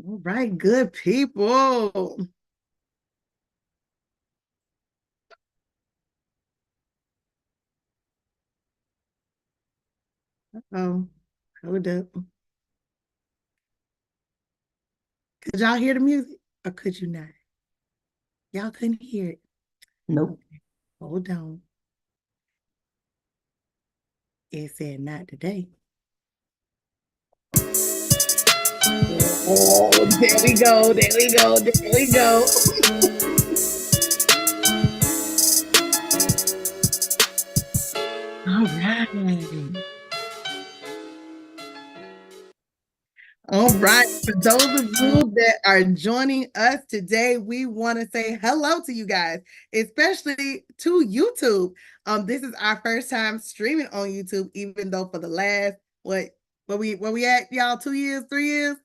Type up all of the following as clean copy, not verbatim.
All right, good people. Oh, hold up. Could y'all hear the music or could you not? Y'all couldn't hear it. Nope. Okay, hold on. It said not today. Oh, there we go. There we go. There we go. All right. All right. For those of you that are joining us today, we want to say hello to you guys, especially to YouTube. This is our first time streaming on YouTube, even though for the last where we at, y'all, 2 years, 3 years.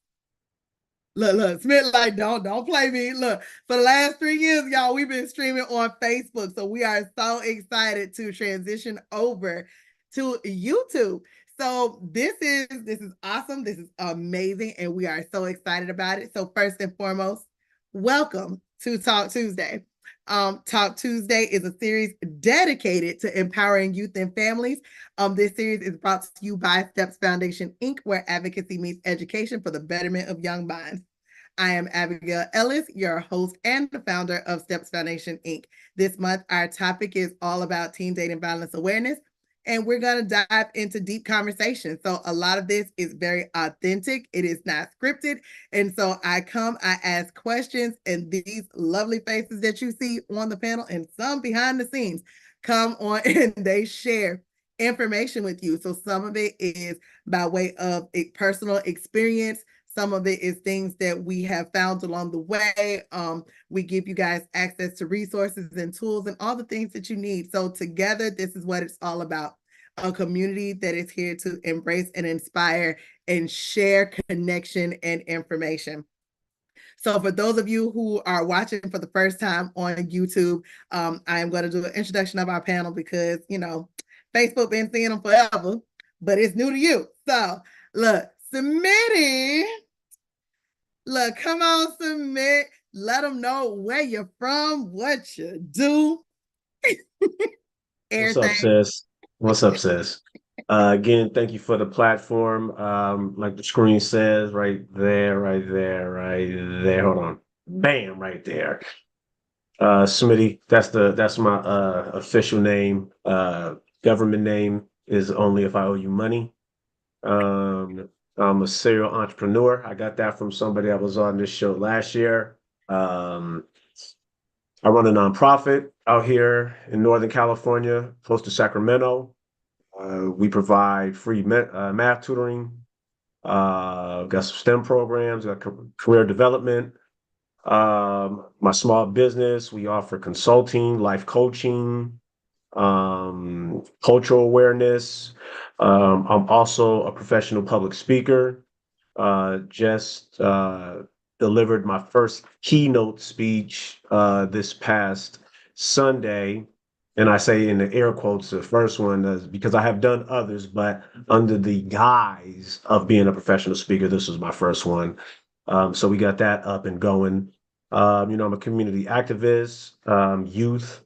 Look, Smith, like, don't play me. Look, for the last 3 years, y'all, we've been streaming on Facebook. So we are so excited to transition over to YouTube. So this is awesome. This is amazing, and we are so excited about it. So first and foremost, welcome to Talk Tuesday. Talk Tuesday is a series dedicated to empowering youth and families. This series is brought to you by Steps Foundation Inc., where advocacy meets education for the betterment of young minds. I am Abigail Ellis, your host and the founder of Steps Foundation Inc. This month, our topic is all about teen dating violence awareness, and we're going to dive into deep conversation. So, a lot of this is very authentic, it is not scripted. And so, I ask questions, and these lovely faces that you see on the panel and some behind the scenes come on and they share information with you. So, some of it is by way of a personal experience. Some of it is things that we have found along the way. We give you guys access to resources and tools and all the things that you need. So together, this is what it's all about. A community that is here to embrace and inspire and share connection and information. So for those of you who are watching for the first time on YouTube, I am going to do an introduction of our panel because, Facebook been seeing them forever, but it's new to you. So look, Smitty, look, come on, submit. Let them know where you're from, what you do, What's up, everything. sis? What's up, sis? Again, thank you for the platform. Like the screen says, right there, right there, right there. Hold on. Bam, right there. Smitty, that's my official name. Government name is only if I owe you money. I'm a serial entrepreneur. I got that from somebody that was on this show last year. Um, I run a nonprofit out here in Northern California, close to Sacramento. We provide free math tutoring, got some STEM programs, got career development. My small business, we offer consulting, life coaching, cultural awareness. I'm also a professional public speaker. Just delivered my first keynote speech this past Sunday. And I say in the air quotes, the first one is because I have done others, but under the guise of being a professional speaker, this was my first one. So we got that up and going. I'm a community activist, youth,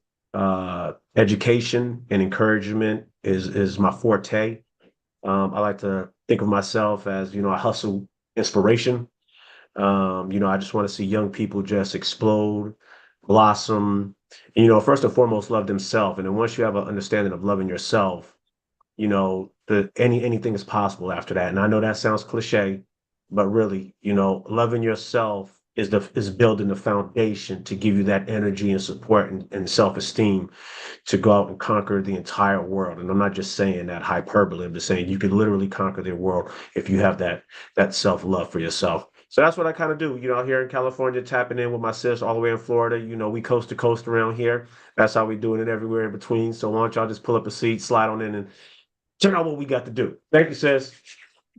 education and encouragement is my forte. I like to think of myself as, a hustle inspiration. I just want to see young people just explode, blossom, and, first and foremost, love themselves. And then once you have an understanding of loving yourself, anything is possible after that. And I know that sounds cliche, but really, loving yourself is building the foundation to give you that energy and support and self-esteem to go out and conquer the entire world. And I'm not just saying that hyperbole. I'm just saying you can literally conquer the world if you have that self-love for yourself. So that's what I kind of do, here in California, tapping in with my sis all the way in Florida. We coast to coast around here. That's how we doing it everywhere in between. So why don't y'all just pull up a seat, slide on in, and check out what we got to do. Thank you, sis.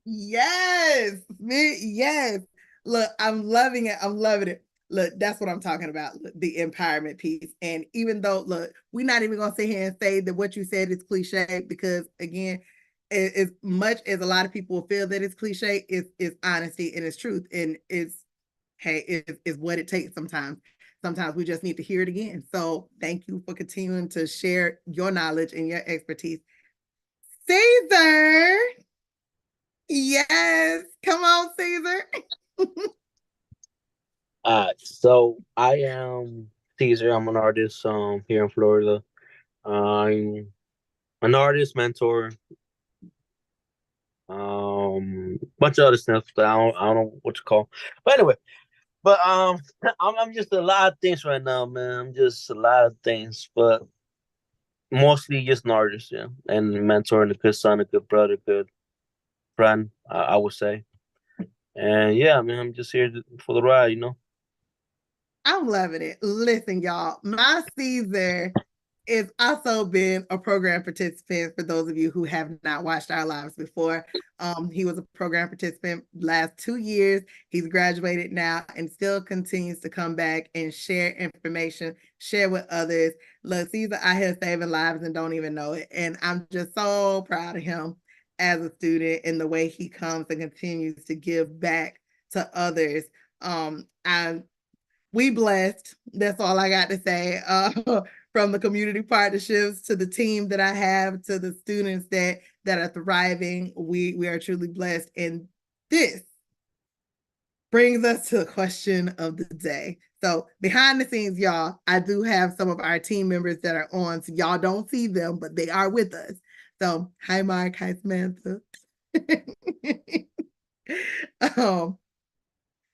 Yes, man, yes. Look, I'm loving it. I'm loving it. Look, that's what I'm talking about, look, the empowerment piece. And even though, look, we're not even going to sit here and say that what you said is cliche because, again, as much as a lot of people feel that it's cliche, it's honesty and it's truth. And it's hey, is what it takes sometimes. Sometimes we just need to hear it again. So thank you for continuing to share your knowledge and your expertise. Caesar. Yes. Come on, Caesar. So I am Caesar. I'm an artist here in Florida. I'm an artist, mentor, bunch of other stuff that I don't know what to call. But anyway, but I'm just a lot of things right now, man. I'm just a lot of things, but mostly just an artist, yeah, and mentoring, a good son, a good brother, good friend, I would say. And yeah, I mean, I'm just here for the ride, you know. I'm loving it. Listen, y'all, my Caesar is also been a program participant for those of you who have not watched our lives before. He was a program participant last 2 years. He's graduated now and still continues to come back and share information, share with others. Look, Caesar out here saving lives and don't even know it. And I'm just so proud of him as a student and the way he comes and continues to give back to others. I'm we blessed. That's all I got to say. From the community partnerships to the team that I have to the students that are thriving, we are truly blessed. And this brings us to the question of the day. So behind the scenes, y'all, I do have some of our team members that are on. So y'all don't see them, but they are with us. So hi, Mark. Hi, Samantha. um,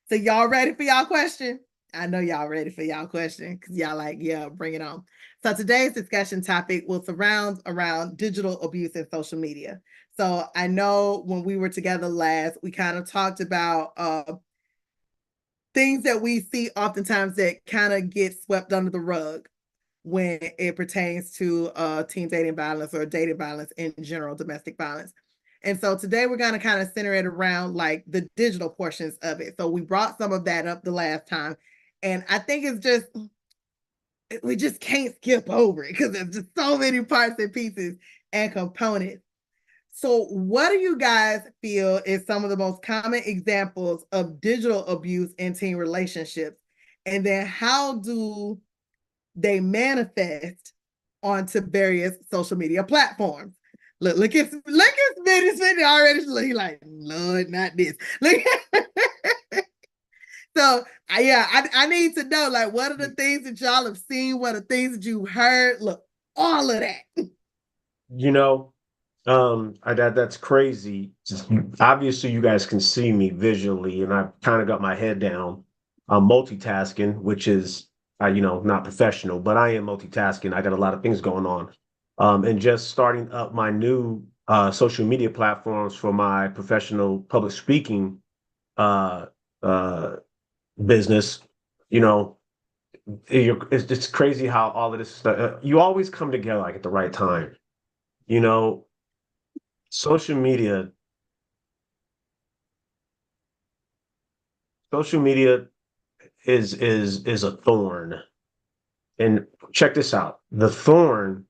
so y'all ready for y'all question? I know y'all ready for y'all question because y'all like, yeah, bring it on. So today's discussion topic will surround around digital abuse and social media. So I know when we were together last, we kind of talked about things that we see oftentimes that kind of get swept under the rug when it pertains to teen dating violence or dating violence in general, domestic violence. And so today we're going to kind of center it around like the digital portions of it. So we brought some of that up the last time. And I think it's just, we just can't skip over it because there's just so many parts and pieces and components. So, what do you guys feel is some of the most common examples of digital abuse in teen relationships? And then how do they manifest onto various social media platforms? Look at Smitty already. He like, Lord, not this. Look. So I need to know, like, what are the things that y'all have seen? What are the things that you heard? Look, all of that. You know, that's crazy. Obviously, you guys can see me visually, and I've kind of got my head down. I'm multitasking, which is, not professional, but I am multitasking. I got a lot of things going on. And just starting up my new social media platforms for my professional public speaking uh, uh, business. You know, it's crazy how all of this stuff, you always come together like at the right time. You know, social media, social media is a thorn. And check this out. The thorn,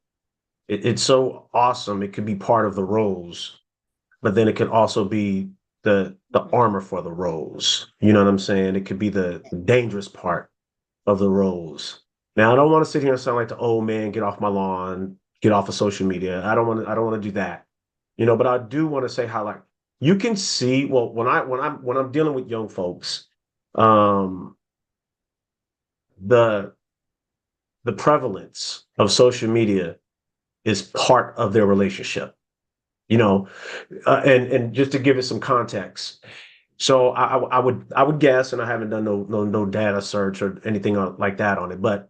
it's so awesome. It could be part of the rose, but then it could also be the armor for the rose. You know what I'm saying? It could be the dangerous part of the rose. Now, I don't want to sit here and sound like the old man, get off my lawn, get off of social media. I don't want to do that. But I do want to say how like you can see, well, when I'm dealing with young folks, um, the the prevalence of social media is part of their relationship. You know, and just to give it some context, so I would guess, and I haven't done no data search or anything like that on it, but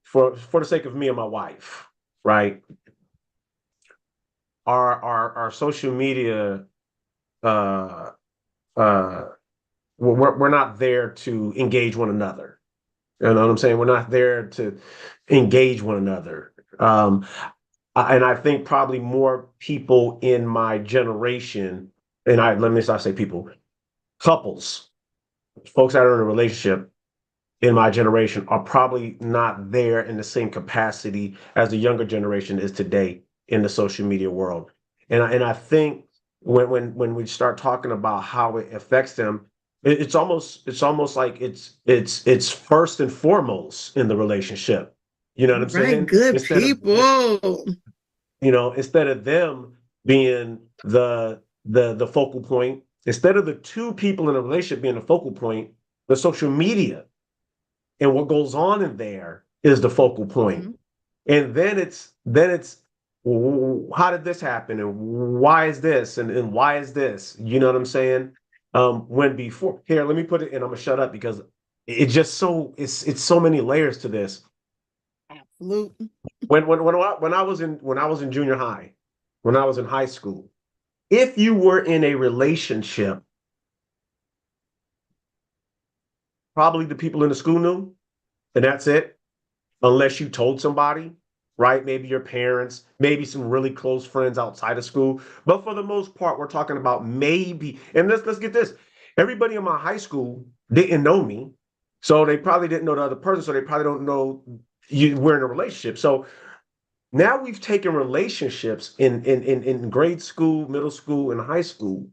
for the sake of me and my wife, right? Our social media, uh, uh, we're not there to engage one another. You know what I'm saying? We're not there to engage one another. And I think probably more people in my generation, and let me not say people, couples, folks that are in a relationship in my generation are probably not there in the same capacity as the younger generation is today in the social media world. And I think when we start talking about how it affects them, It's almost like it's first and foremost in the relationship. You know what All I'm right, saying? good people. Instead of them being the focal point, instead of the two people in a relationship being the focal point, the social media and what goes on in there is the focal point. Mm-hmm. And then it's how did this happen and why is this and why is this? You know what I'm saying? When before here, let me put it and I'm gonna shut up because it's so many layers to this. Absolutely. When I was in junior high, when I was in high school, if you were in a relationship, probably the people in the school knew, and that's it, unless you told somebody, right? Maybe your parents, maybe some really close friends outside of school. But for the most part, we're talking about maybe, and let's get this. Everybody in my high school didn't know me. So they probably didn't know the other person. So they probably don't know we're in a relationship. So now we've taken relationships in grade school, middle school, and high school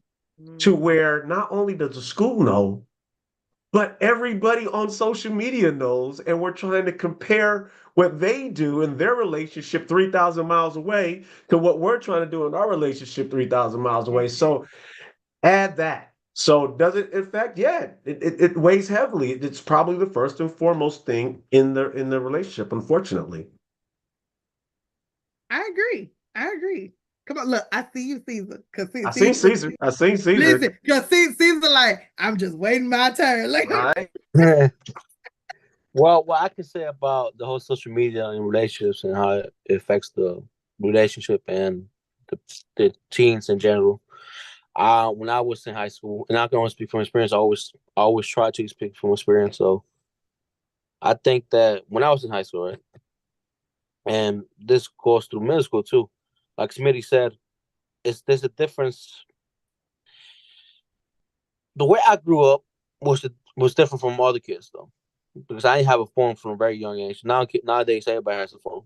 to Mm-hmm. where not only does the school know, but everybody on social media knows, and we're trying to compare what they do in their relationship 3,000 miles away to what we're trying to do in our relationship 3,000 miles away. So add that. So does it affect? Yeah, it weighs heavily. It's probably the first and foremost thing in the relationship, unfortunately. I agree. I agree. Come on, look, I see you, Caesar. Cause I see, seen look, Caesar. I seen Caesar. listen, cause Caesar, like, I'm just waiting my turn. Like, Right. Well, what I can say about the whole social media and relationships and how it affects the relationship and the teens in general. When I was in high school, and I can only speak from experience, I always try to speak from experience. So I think that when I was in high school, right, and this goes through middle school too, like Smitty said, there's a difference. The way I grew up was different from other kids though, because I didn't have a phone from a very young age. Nowadays, everybody has a phone.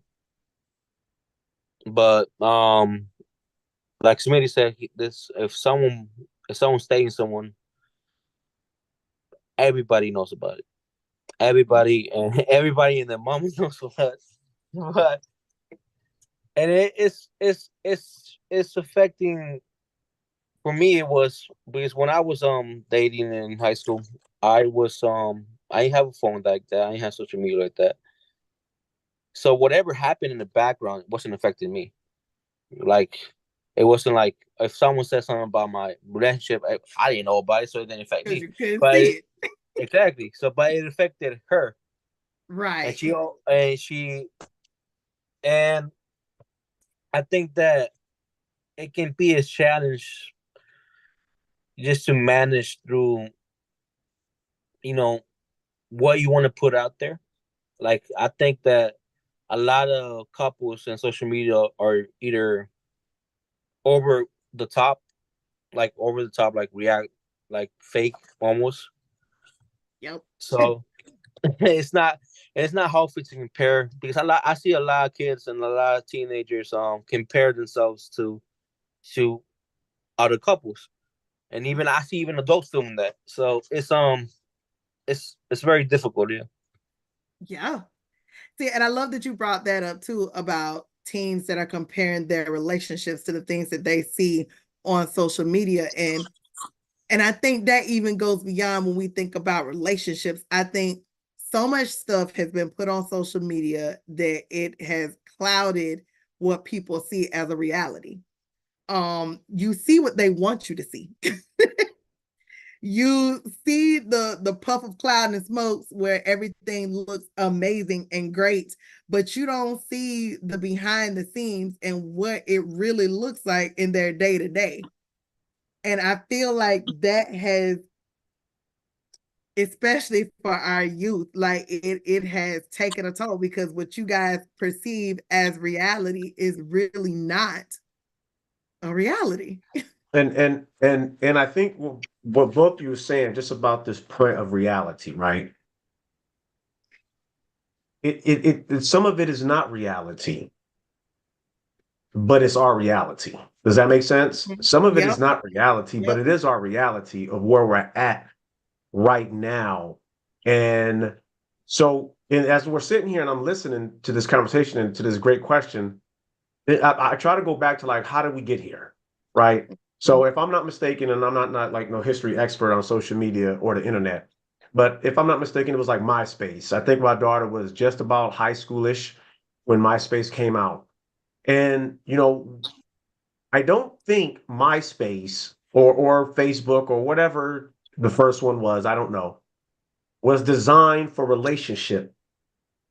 But like Smitty said, this if someone's dating someone, everybody knows about it. Everybody and everybody and their mom knows about it. But and it's affecting. For me, it was because when I was dating in high school, I didn't have a phone like that. I didn't have social media like that. So whatever happened in the background wasn't affecting me. Like it wasn't like if someone said something about my relationship, I didn't know about it, so it didn't affect cause me. you couldn't But see it. exactly, so but it affected her, and Right. and I think that it can be a challenge just to manage through, you know, what you want to put out there. Like I think that a lot of couples and social media are either over the top, like react, like fake almost. Yep. So it's not it's not healthy to compare because I see a lot of kids and a lot of teenagers compare themselves to other couples, and even I see even adults doing that. So it's very difficult. Yeah. Yeah. See, and I love that you brought that up too about teens that are comparing their relationships to the things that they see on social media. And I think that even goes beyond when we think about relationships. I think so much stuff has been put on social media that it has clouded what people see as a reality. You see what they want you to see. You see the puff of cloud and smokes where everything looks amazing and great, but you don't see the behind the scenes and what it really looks like in their day to day. And I feel like that has, especially for our youth, like it has taken a toll because what you guys perceive as reality is really not a reality. And I think what both you were saying just about this point of reality, right? Some of it is not reality, but it's our reality. Does that make sense? Some of it is Yep. not reality, but Yep. it is our reality of where we're at right now. And so, and as we're sitting here and I'm listening to this conversation and to this great question, I try to go back to like, how did we get here? Right. So if I'm not mistaken, and I'm not like no history expert on social media or the internet, but if I'm not mistaken, it was like MySpace. I think my daughter was just about high schoolish when MySpace came out. And, I don't think MySpace or Facebook or whatever the first one was, I don't know, was designed for relationship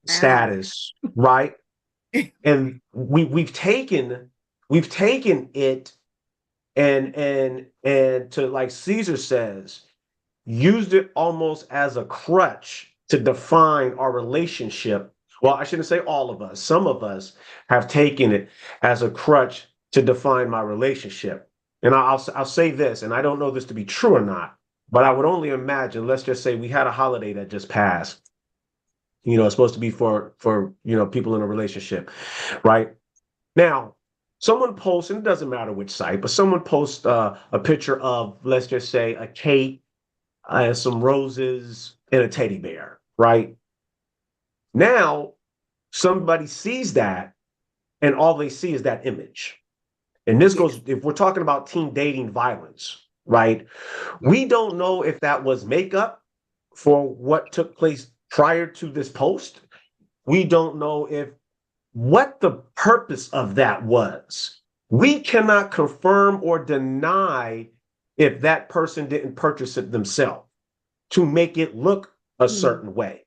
Ow. status, right? And we've taken it and to, like Caesar says, used it almost as a crutch to define our relationship. Well, I shouldn't say all of us. Some of us have taken it as a crutch to define my relationship. And I'll say this, and I don't know this to be true or not, but I would only imagine, let's just say we had a holiday that just passed. It's supposed to be for people in a relationship, right? Now, someone posts, and it doesn't matter which site, but someone posts a picture of, let's just say, a cake, some roses, and a teddy bear, right? Now, somebody sees that, and all they see is that image. And this goes, if we're talking about teen dating violence, right? We don't know if that was makeup for what took place prior to this post. We don't know if what the purpose of that was. We cannot confirm or deny if that person didn't purchase it themselves to make it look a certain way.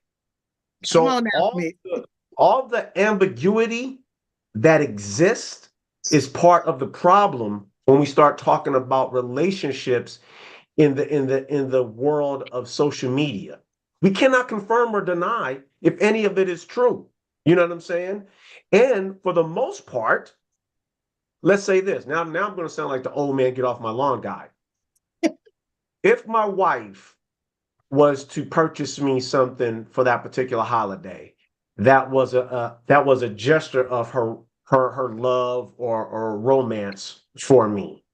Come on So now, Smith. all the ambiguity that exists is part of the problem when we start talking about relationships in the world of social media. We cannot confirm or deny if any of it is true. You know what I'm saying? And for the most part, let's say this. Now I'm going to sound like the old man get off my lawn guy. If my wife was to purchase me something for that particular holiday, that was a gesture of her love or romance for me.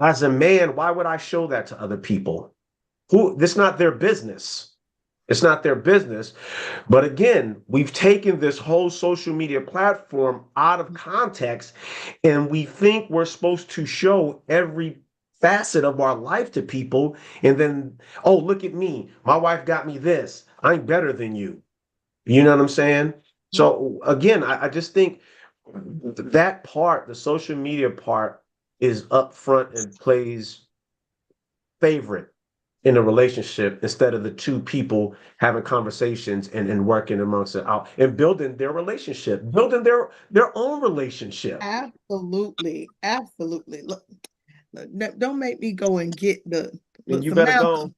As a man, why would I show that to other people? It's not their business. It's not their business. But again, we've taken this whole social media platform out of context, and we think we're supposed to show every facet of our life to people. And then, oh, look at me. My wife got me this. I'm better than you. You know what I'm saying? So again, I just think that part, the social media part, is up front and plays favorite in a relationship instead of the two people having conversations and working amongst it out and building their relationship, building their own relationship. Absolutely. Absolutely. Look, don't make me go and get the And look, you better Samantha. go.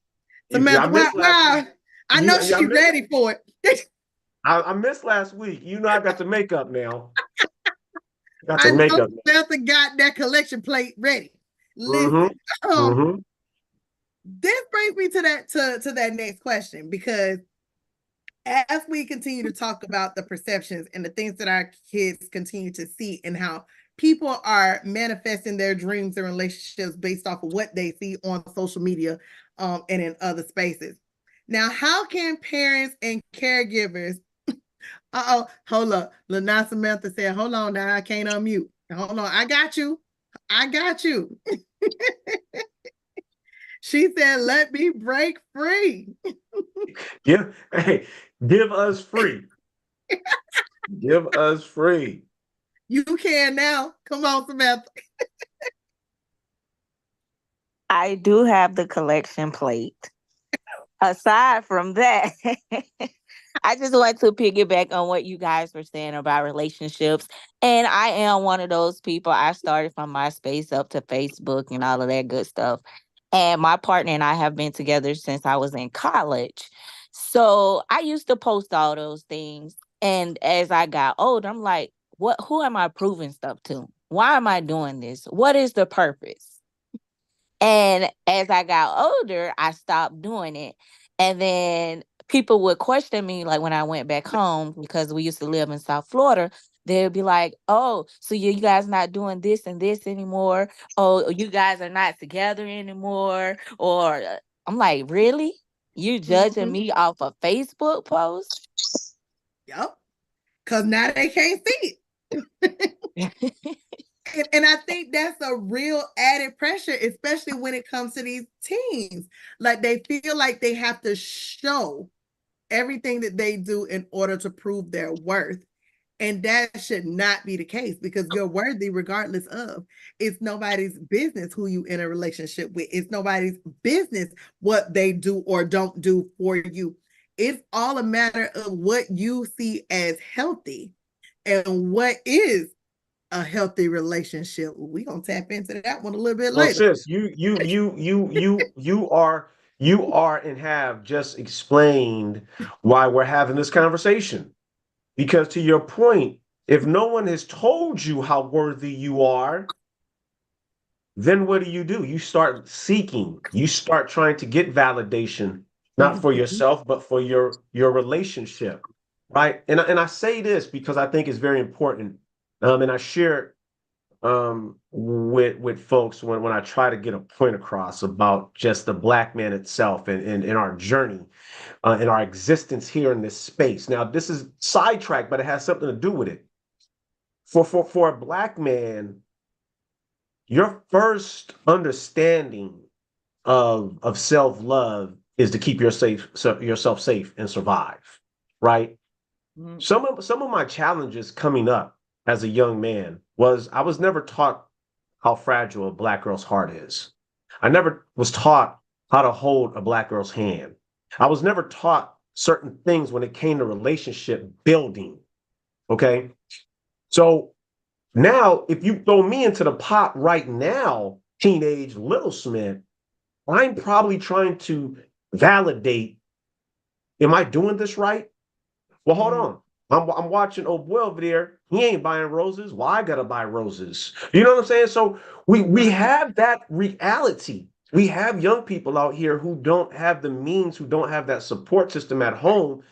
I Samantha, missed last wow. week. I know she's ready for it. I missed last week. I got the makeup now. Got I the know makeup. Samantha got that collection plate ready. Mm-hmm. Listen, um, Mm-hmm. this brings me to that next question, because as we continue to talk about the perceptions and the things that our kids continue to see and how people are manifesting their dreams and relationships based off of what they see on social media and in other spaces. Now, how can parents and caregivers hold up. Lana Samantha said, hold on now, I can't unmute. Hold on, I got you. I got you. She said, let me break free. Give us free. Give us free. You can now. Come on, Samantha. I do have the collection plate. Aside from that, I just want to piggyback on what you guys were saying about relationships. And I am one of those people. I started from MySpace up to Facebook and all of that good stuff. And my partner and I have been together since I was in college. So I used to post all those things. And as I got older, I'm like, who am I proving stuff to? Why am I doing this? What is the purpose? And as I got older, I stopped doing it. And then people would question me, like when I went back home, because we used to live in South Florida, they'd be like, oh, so you guys not doing this and this anymore? Oh, you guys are not together anymore? Or I'm like, really? You judging Mhm. me off a Facebook post? Yep. Because now they can't see it. And I think that's a real added pressure, especially when it comes to these teens. Like they feel like they have to show everything that they do in order to prove their worth. And that should not be the case because you're worthy regardless of. It's nobody's business who you in a relationship with. It's nobody's business what they do or don't do for you. It's all a matter of what you see as healthy and what is a healthy relationship. We're gonna tap into that one a little bit Well, later. sis, you are and have just explained why we're having this conversation. Because to your point, if no one has told you how worthy you are, then what do? You start seeking, you start trying to get validation, not for Mhm. yourself, but for your relationship. Right. And I say this because I think it's very important. And I share it with folks when I try to get a point across about just the Black man itself and our journey and our existence here in this space. Now, this is sidetracked, but it has something to do with it. For a Black man, your first understanding of self-love is to keep yourself safe and survive, right? Mhm. Some of my challenges coming up as a young man was I was never taught how fragile a Black girl's heart is. I never was taught how to hold a Black girl's hand. I was never taught certain things when it came to relationship building. Okay. So now, if you throw me into the pot right now, teenage Little Smith, I'm probably trying to validate, am I doing this right? Well, hold Mhm. on. I'm watching old boy over there. He ain't buying roses. Well, I gotta buy roses. You know what I'm saying? So we Right. have that reality. We have young people out here who don't have the means, who don't have that support system at home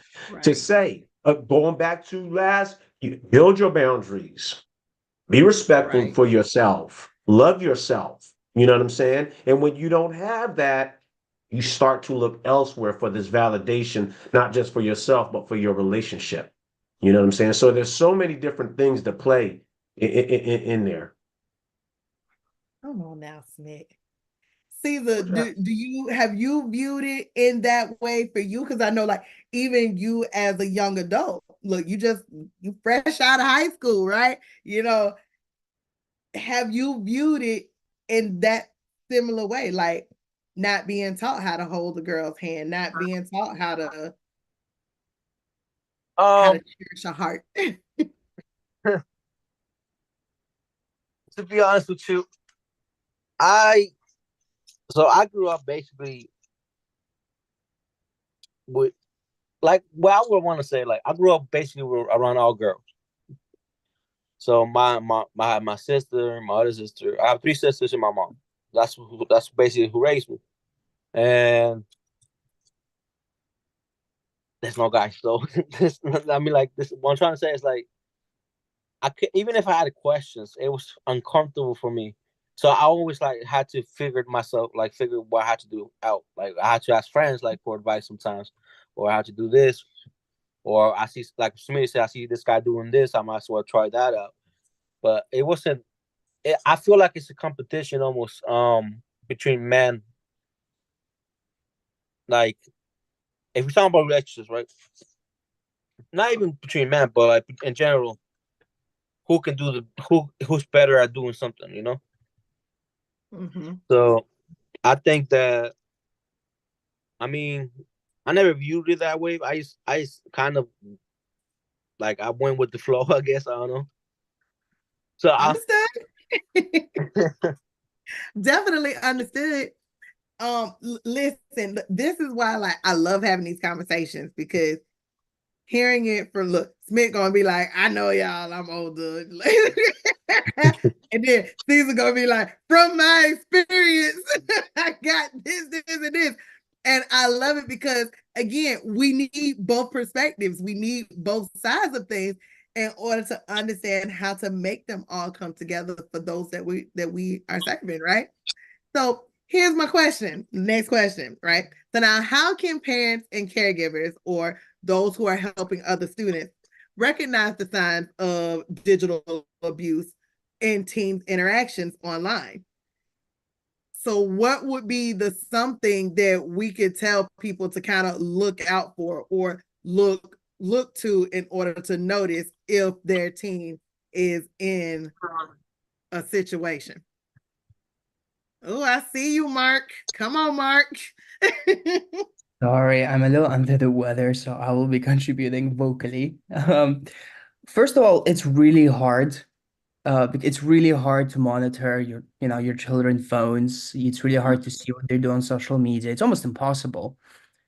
to Right. say, going back to last, you build your boundaries, be respectful Right. for yourself, love yourself. You know what I'm saying? And when you don't have that, you start to look elsewhere for this validation, not just for yourself, but for your relationship. You know what I'm saying? So there's so many different things to play in there. Come on now, Smith. Caesar, What's that? do you have you viewed it in that way for you? Because I know, like, even you as a young adult, look, you fresh out of high school, right? Have you viewed it in that similar way, like not being taught how to hold a girl's hand, not being taught how to Um, cherish a heart? to be honest with you, I I grew up basically with like well I would want to say like I grew up basically around all girls. So my sister, my other sister, I have three sisters and my mom. That's basically who raised me. And there's no guy. So this I mean like this what I'm trying to say is like I could, even if I had questions, it was uncomfortable for me. So I always like had to figure what I had to do out. Like I had to ask friends like for advice sometimes, or how to do this, or I see like somebody say I see this guy doing this, I might as well try that out. But it wasn't. I feel like it's a competition almost between men. Like if we're talking about relationships, right? Not even between men, but like in general, who can do who's better at doing something, you know? Mhm. So I think that I mean I never viewed it that way. I just kind of like I went with the flow. I guess I don't know. So I Understood. Definitely understood. Listen, this is why like I love having these conversations because hearing it from look, Smith gonna be like, I know y'all, I'm older. And then Caesar gonna be like, from my experience, I got this, and this. And I love it because again, we need both perspectives. We need both sides of things in order to understand how to make them all come together for those that we are serving, right? So Here's my question. Next question, right? So now, how can parents and caregivers or those who are helping other students recognize the signs of digital abuse in teens' interactions online? So, what would be the something that we could tell people to kind of look out for or look to in order to notice if their teen is in a situation? Oh, I see you, Mark. Come on, Mark. Sorry, I'm a little under the weather, so I will be contributing vocally. First of all, it's really hard. It's really hard to monitor your children's phones. It's really hard to see what they do on social media. It's almost impossible.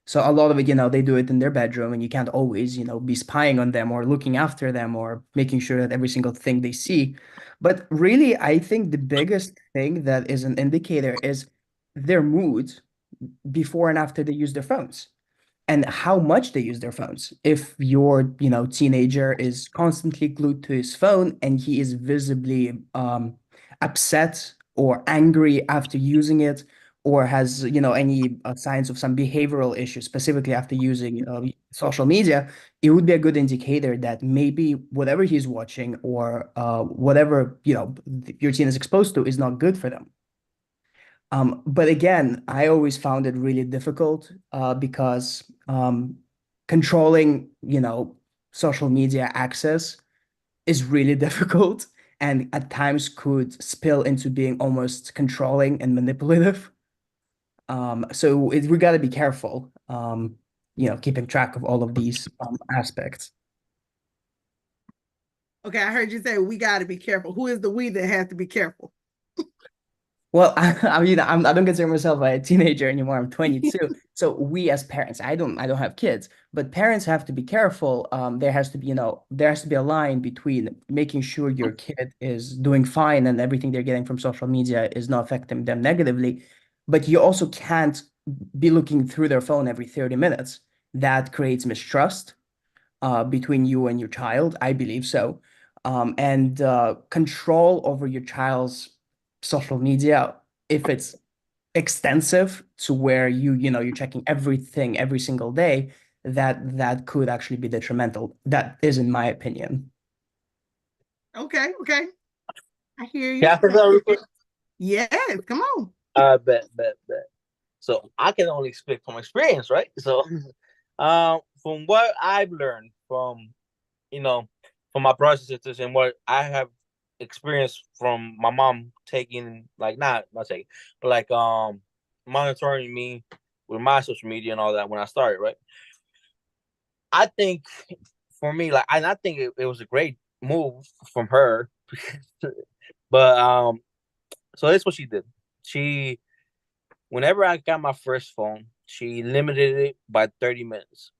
So a lot of it, they do it in their bedroom, and you can't always, be spying on them or looking after them or making sure that every single thing they see. But really, I think the biggest thing that is an indicator is their mood before and after they use their phones and how much they use their phones. If your, teenager is constantly glued to his phone and he is visibly upset or angry after using it, or has, any signs of some behavioral issues, specifically after using social media, it would be a good indicator that maybe whatever he's watching or whatever, your teen is exposed to is not good for them. But again, I always found it really difficult because controlling, social media access is really difficult and at times could spill into being almost controlling and manipulative. We got to be careful, keeping track of all of these aspects. Okay, I heard you say we got to be careful. Who is the we that has to be careful? Well, I don't consider myself a teenager anymore. I'm 22. So we as parents, I don't have kids, but parents have to be careful. There has to be, there has to be a line between making sure your kid is doing fine and everything they're getting from social media is not affecting them negatively. But you also can't be looking through their phone every 30 minutes. That creates mistrust between you and your child, I believe so. And control over your child's social media, if it's extensive to where you're checking everything every single day, that could actually be detrimental. That is in my opinion. Okay, I hear you. Can I say something real quick? Yes, come on. Bet. So I can only speak from experience, right? So, from what I've learned from, from my brothers and sisters and what I have experienced from my mom taking, like, not taking, but like monitoring me with my social media and all that when I started, right? I think for me, like, I think it was a great move from her, but so that's what she did. She, whenever I got my first phone, she limited it by 30 minutes.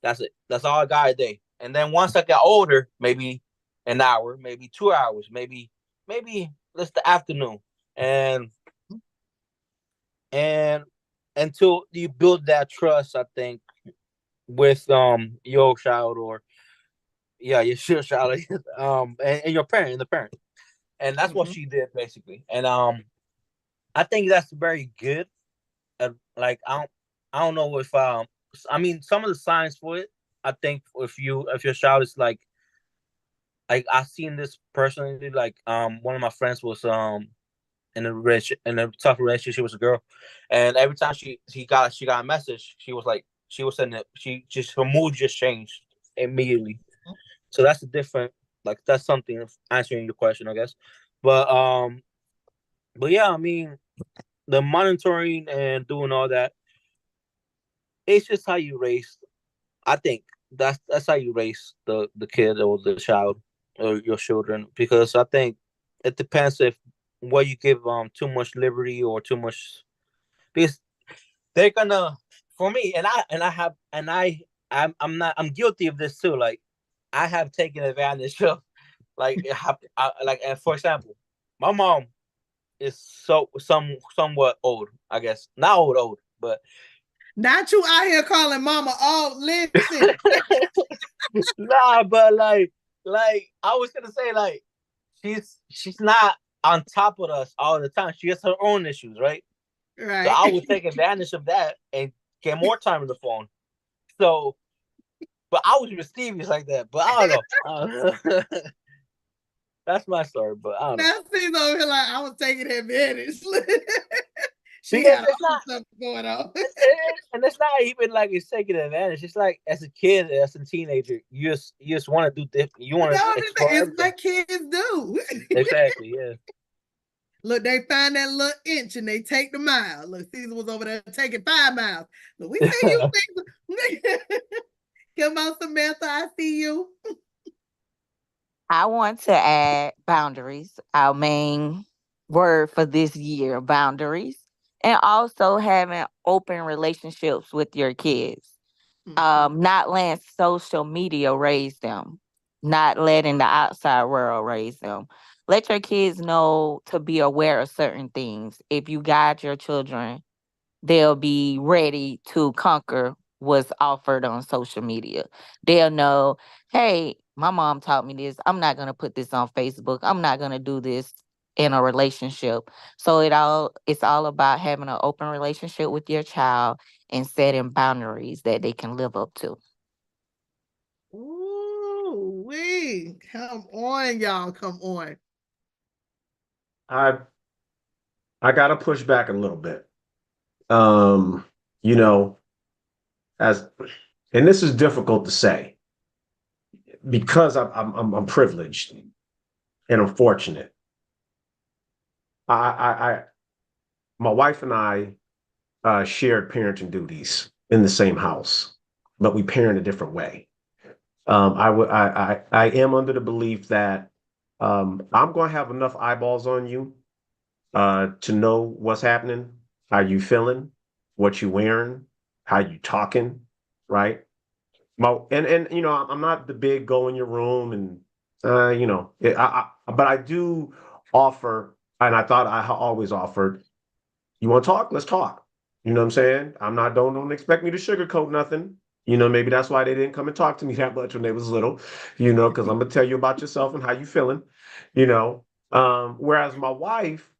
That's it. That's all I got a day. And then once I got older, maybe an hour, maybe 2 hours, maybe that's the afternoon. And until you build that trust, I think, with your child, or your child, and your parent, the parent. And that's what she did basically. And I think that's very good. Like, I don't know if I mean, some of the signs for it, I think if your child is like I seen this personally, like one of my friends was in a tough relationship with a girl, and every time she got a message, she was saying that her mood just changed immediately. So that's a different, like, that's something of answering your question, I guess. But yeah, I mean, the monitoring and doing all that, it's just how you raise. I think that's how you raise the kid or the child or your children, because I think it depends if what you give too much liberty or too much, because they're gonna, for me, I'm guilty of this too. Like, I have taken advantage of, like, and for example, my mom is somewhat old, I guess, not old, but Not you out here calling mama. Oh, listen. nah, but like I was gonna say, like, she's not on top of us all the time. She has her own issues, right? So Right. I would take advantage of that and get more time on the phone. So, but I was mischievous like that. But I don't know. That's my story, but I don't know. Now she's over here like I was taking advantage. She Because had it's all not, stuff going on. and it's not even like it's taking advantage. It's like as a kid, as a teenager, you just want to do different. You want to explore It's everything. what kids do. Exactly. Yeah. Look, they find that little inch and they take the mile. Look, Caesar was over there taking 5 miles. Look, we see you. Caesar. Come on, Samantha. I see you. I want to add boundaries, our main word for this year, boundaries, and also having open relationships with your kids. Not letting social media raise them, not letting the outside world raise them. Let your kids know to be aware of certain things. If you guide your children, they'll be ready to conquer what's offered on social media. They'll know, hey, my mom taught me this. I'm not going to put this on Facebook. I'm not going to do this in a relationship. So it's all about having an open relationship with your child and setting boundaries that they can live up to. Ooh, come on, y'all. Come on. I gotta push back a little bit. You know, as and this is difficult to say because I'm privileged and I'm fortunate. I my wife and I shared parenting duties in the same house, but we parent a different way. I am under the belief that I'm going to have enough eyeballs on you to know what's happening, how you feeling, what you wearing, how you talking, right? And you know, I'm not the big go in your room and you know, but I do offer, and I thought I always offered. You want to talk? Let's talk. You know what I'm saying? I'm not don't expect me to sugarcoat nothing. You know, maybe that's why they didn't come and talk to me that much when they was little. You know, because I'm gonna tell you about yourself and how you feeling. You know, whereas my wife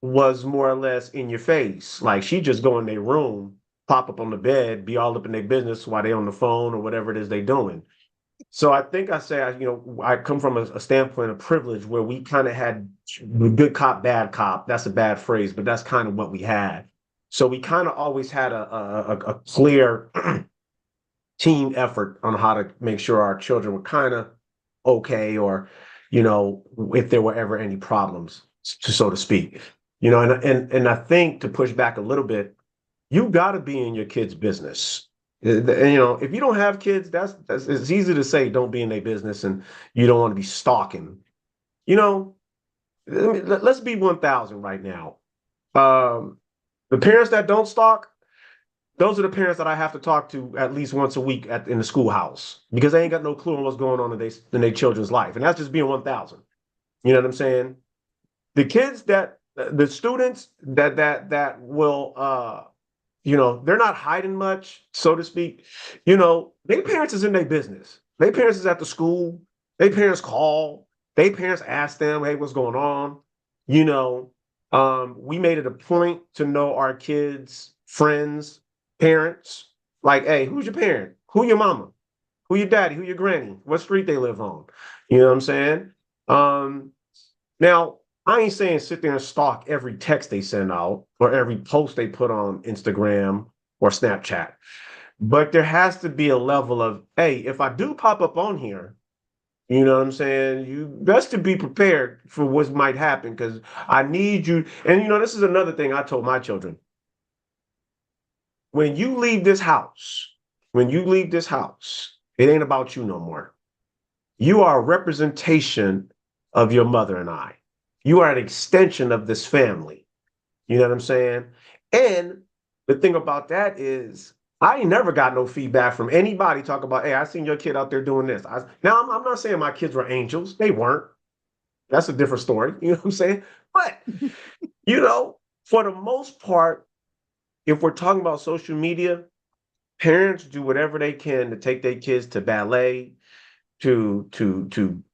was more or less in your face. Like she just go in their room, pop up on the bed, be all up in their business while they on the phone or whatever it is they doing. So I think I say, you know, I come from a standpoint of privilege where we kind of had good cop, bad cop. That's a bad phrase, but that's kind of what we had. So we kind of always had a clear team effort on how to make sure our children were kind of okay, or, you know, if there were ever any problems, so to speak. You know, and I think to push back a little bit, you got to be in your kid's business. You know, if you don't have kids, that's it's easy to say don't be in their business and you don't want to be stalking. You know, let's be 1,000 right now. The parents that don't stalk, those are the parents that I have to talk to at least once a week in the schoolhouse because they ain't got no clue on what's going on in their children's life, and that's just being 1,000. You know what I'm saying? The kids the students that will you know, they're not hiding much, so to speak. You know, their parents is in their business. Their parents is at the school. Their parents call. Their parents ask them, hey, what's going on? You know, we made it a point to know our kids' friends, parents. Like, hey, who's your parent? Who your mama? Who your daddy? Who your granny? What street they live on? You know what I'm saying? Um, Now, I ain't saying sit there and stalk every text they send out or every post they put on Instagram or Snapchat. But there has to be a level of, hey, if I do pop up on here, you know what I'm saying? You best to be prepared for what might happen because I need you. And you know, this is another thing I told my children. When you leave this house, it ain't about you no more. You are a representation of your mother and I. You are an extension of this family. You know what I'm saying? And the thing about that is, I ain't never got no feedback from anybody talking about, hey, I seen your kid out there doing this. Now, I'm not saying my kids were angels. They weren't. That's a different story. You know what I'm saying? But, you know, for the most part, if we're talking about social media, parents do whatever they can to take their kids to ballet, to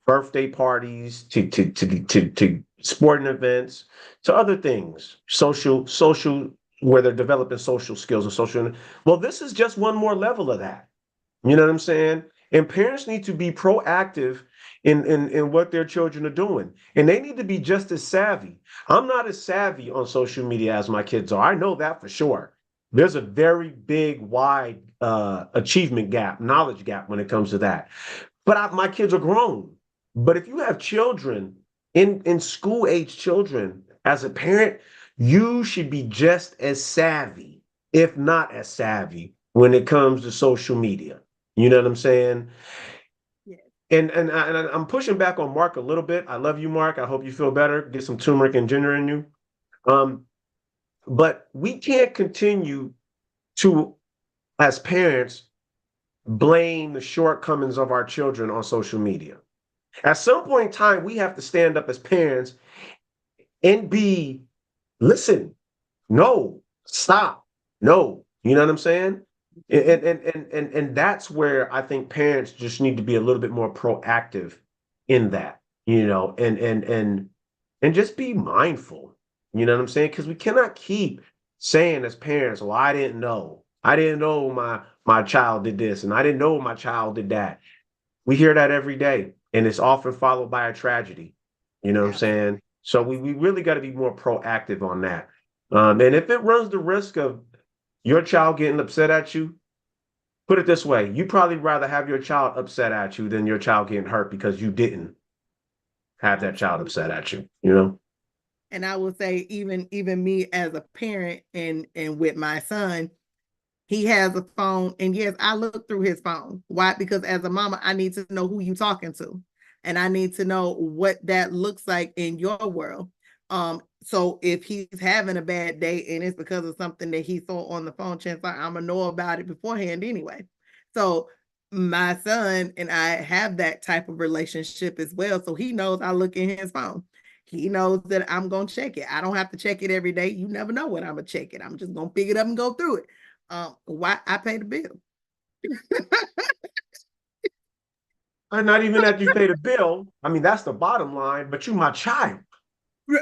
birthday parties, to sporting events, to other things, social, where they're developing social skills and social. Well, this is just one more level of that. You know what I'm saying? And parents need to be proactive in what their children are doing. And they need to be just as savvy. I'm not as savvy on social media as my kids are. I know that for sure. There's a very big, wide achievement gap, knowledge gap when it comes to that. But my kids are grown. But if you have children in school age children, as a parent, you should be just as savvy, if not as savvy, when it comes to social media. You know what I'm saying? Yeah. And I'm pushing back on Mark a little bit. I love you, Mark. I hope you feel better. Get some turmeric and ginger in you. But we can't continue to, as parents, blame the shortcomings of our children on social media. At some point in time, we have to stand up as parents and be, listen, no, stop, no. You know what I'm saying? And that's where I think parents just need to be a little bit more proactive in that, you know, and just be mindful. You know what I'm saying? Because we cannot keep saying as parents, "Well, I didn't know. I didn't know my child did this, and I didn't know my child did that." We hear that every day, and it's often followed by a tragedy. You know what I'm saying? So we really got to be more proactive on that. And if it runs the risk of your child getting upset at you, put it this way, you probably rather have your child upset at you than your child getting hurt because you didn't have that child upset at you, you know? And I will say, even me as a parent and with my son, he has a phone, and yes, I look through his phone. Why? Because as a mama, I need to know who you talking to, and I need to know what that looks like in your world. So if he's having a bad day and it's because of something that he saw on the phone, chances are I'm gonna know about it beforehand anyway. So my son and I have that type of relationship as well. So he knows I look in his phone. He knows that I'm gonna check it. I don't have to check it every day. You never know when I'm gonna check it. I'm just gonna pick it up and go through it. Why I pay the bill. And not even that you pay the bill. I mean, that's the bottom line, but you my child.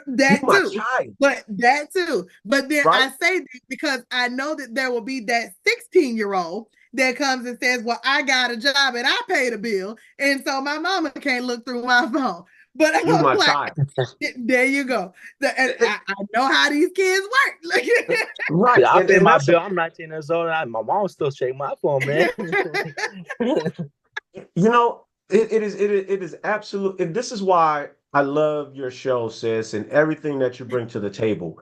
That You my too. child. But that too. But then Right? I say this because I know that there will be that 16-year-old that comes and says, well, I got a job and I pay the bill. And so my mama can't look through my phone. But You I'm my like, child. there you go. I know how these kids work. Right. Yeah, I pay my That's bill. I'm 19 years old. My mom still check my phone, man. you know, it is absolute. And this is why I love your show, sis, and everything that you bring to the table.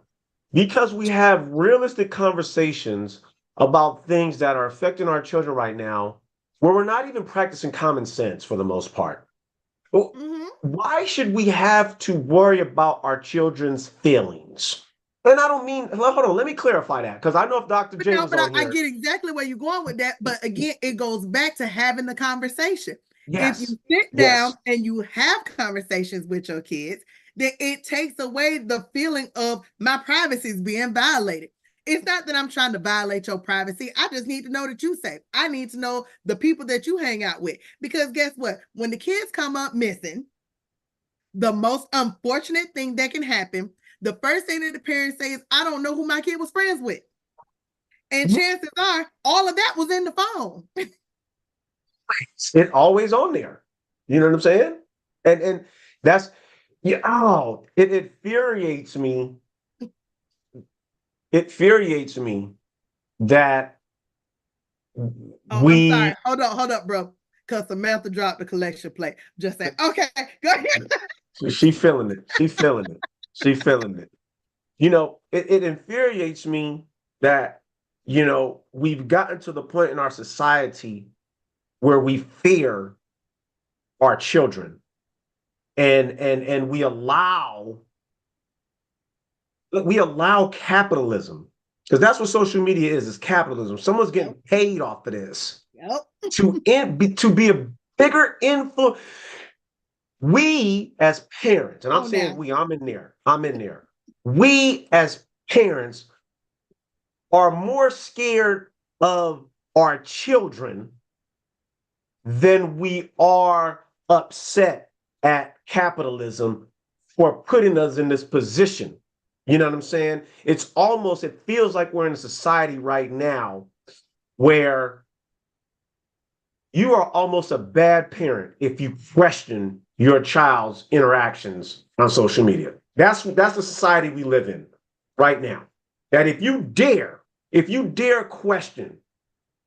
Because we have realistic conversations about things that are affecting our children right now, where we're not even practicing common sense for the most part. Well, Mhm. why should we have to worry about our children's feelings? And I don't mean, hold on, let me clarify that, because I know if Dr. J No, was but on I here, get exactly where you're going with that. But again, it goes back to having the conversation. If you yes, sit yes. down and you have conversations with your kids, then it takes away the feeling of my privacy is being violated. It's not that I'm trying to violate your privacy. I just need to know that you're safe. I need to know the people that you hang out with. Because guess what? When the kids come up missing, the most unfortunate thing that can happen, the first thing that the parents say is, I don't know who my kid was friends with. And chances are all of that was in the phone. It always on there. You know what I'm saying? And that's yeah, oh, it infuriates me. It infuriates me that Oh, I'm sorry. we Hold up, bro. Because Samantha dropped the collection plate. Just saying. Okay, go ahead. she feeling it. She feeling it. She feeling it. You know, it infuriates me that, you know, we've gotten to the point in our society where we fear our children and we allow capitalism, because that's what social media is capitalism. Someone's getting paid off of this Yep. to be a bigger influence. We as parents, and I'm Oh, saying now. we, I'm in there. We as parents are more scared of our children than we are upset at capitalism for putting us in this position. You know what I'm saying? It feels like we're in a society right now where you are almost a bad parent if you question your child's interactions on social media. That's the society we live in right now. That if you dare question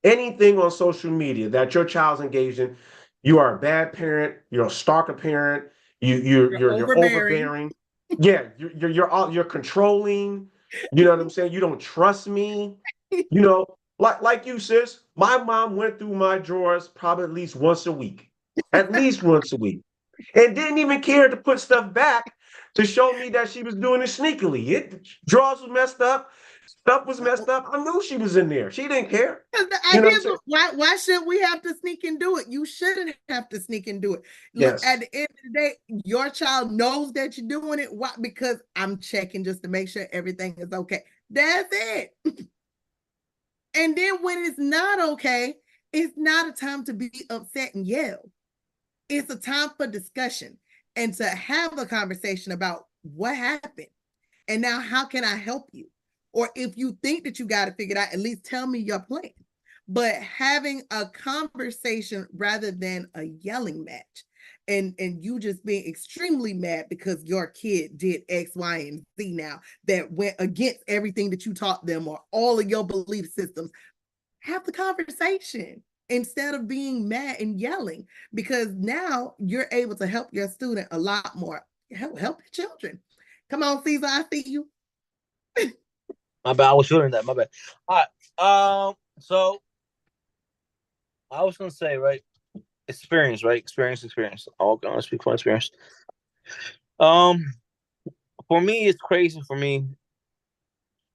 anything on social media that your child's engaged in, you are a bad parent, you're a stalker parent, you're overbearing. Yeah, you're controlling. You know what I'm saying? You don't trust me. You know, like you, sis. My mom went through my drawers probably at least once a week, and didn't even care to put stuff back to show me that she was doing it sneakily. Drawers was messed up, stuff was messed up. I knew she was in there. She didn't care. The You know idea what I'm is, why should we have to sneak and do it? You shouldn't have to sneak and do it. Look, Yes. at the end of the day, your child knows that you're doing it. Why? Because I'm checking just to make sure everything is okay. That's it. And then when it's not okay, it's not a time to be upset and yell. It's a time for discussion and to have a conversation about what happened. And now, how can I help you? Or if you think that you got to figure it out, at least tell me your plan. But having a conversation rather than a yelling match, and you just being extremely mad because your kid did X, Y, and Z now that went against everything that you taught them or all of your belief systems, have the conversation instead of being mad and yelling, because now you're able to help your student a lot more. Help your children. Come on, Caesar, I see you. My bad. I was feeling that. My bad. All right. So I was gonna say, right, experience, right, experience. I'm gonna speak from experience. For me, it's crazy for me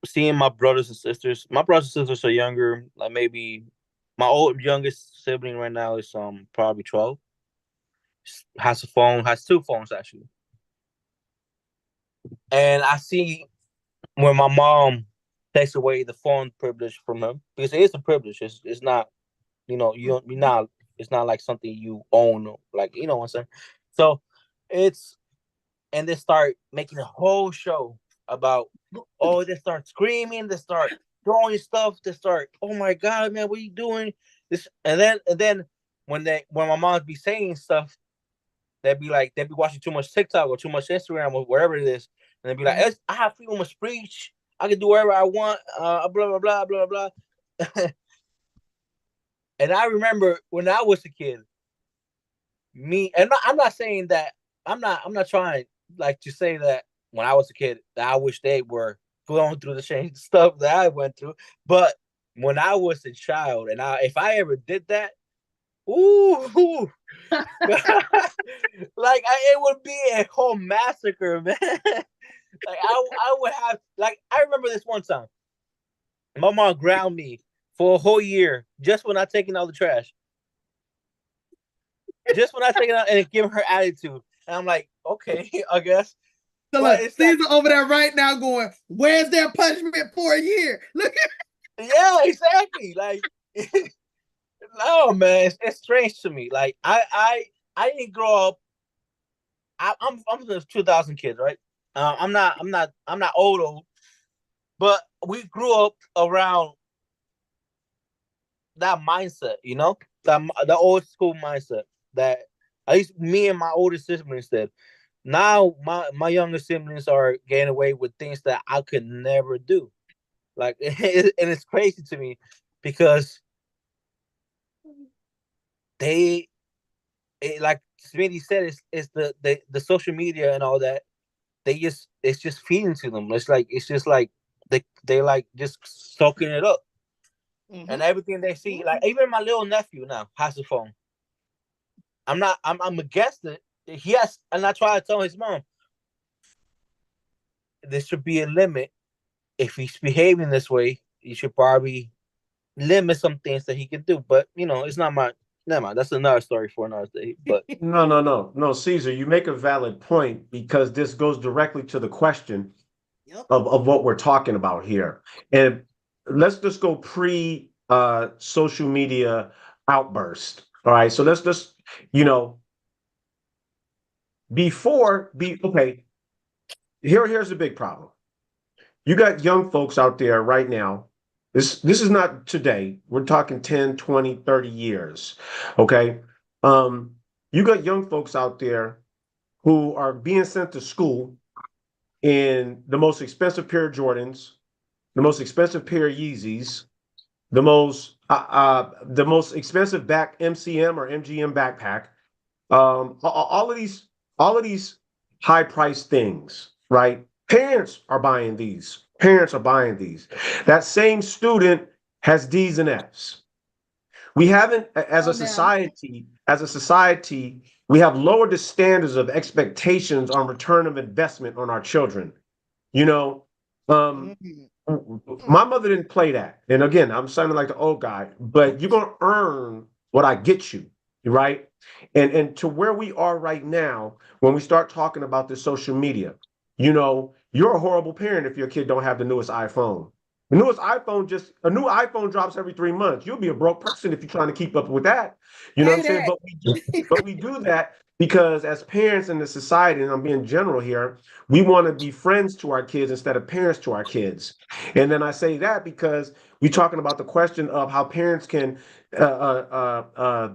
seeing my brothers and sisters. My brothers and sisters are younger. Like maybe my youngest sibling right now is probably 12. Has a phone. Has two phones actually. And I see when my mom takes away the phone privilege from him, because it is a privilege. It's not, you don't, you're not, it's not like something you own, like, you know what I'm saying? So and they start making a whole show about, oh, they start screaming, they start throwing stuff, they start, oh my God, man, what are you doing? This, and then when my mom be saying stuff, they'd be watching too much TikTok or too much Instagram or whatever it is, and they'd be like, I have freedom of speech. I can do whatever I want. Blah blah blah blah blah. And I remember when I was a kid, I'm not saying that I'm not trying like to say that when I was a kid that I wish they were going through the same stuff that I went through. But when I was a child, and if I ever did that, ooh, like it would be a whole massacre, man. Like I would have, like, I remember this one time, my mom ground me for a whole year just when I taking out the trash. Just when I take it out and give her attitude, and I'm like, okay, I guess. So But look, it's Caesar over there right now going, where's their punishment for a year? Look at yeah, exactly. Like, no, man, it's strange to me. Like, I didn't grow up. I'm the 2000 kid, right? I'm not old, but we grew up around that mindset, the old school mindset that at least me and my older siblings did. Now my younger siblings are getting away with things that I could never do. Like, and it's crazy to me because like Smitty said, it's the social media and all that. It's just feeding to them. It's just like they like just soaking it up. Mm-hmm. And everything they see, like even my little nephew now has a phone. I'm against it. Yes, and I try to tell his mom there should be a limit. If he's behaving this way, you should probably limit some things that he can do. But it's not my. Never mind. That's another story for another day. But no, Caesar, you make a valid point because this goes directly to the question of what we're talking about here. And let's just go pre social media outburst. All right. So let's just, okay. here's the big problem. You got young folks out there right now. This is not today. We're talking 10, 20, 30 years. Okay. You got young folks out there who are being sent to school in the most expensive pair of Jordans, the most expensive pair of Yeezys, the most expensive back MCM or MGM backpack. All of these high priced things, right? Parents are buying these. Parents are buying these. That same student has D's and F's. We haven't, as a society, we have lowered the standards of expectations on return of investment on our children. You know, Mhm. my mother didn't play that. And again, I'm sounding like the old guy, but you're gonna earn what I get you, right? And to where we are right now, when we start talking about the social media, you're a horrible parent if your kid don't have the newest iPhone. The newest iPhone a new iPhone drops every 3 months. You'll be a broke person if you're trying to keep up with that. You know what I'm Say saying? that. But we do that because as parents in the society, and I'm being general here, we want to be friends to our kids instead of parents to our kids. And then I say that because we're talking about the question of how parents can uh, uh, uh,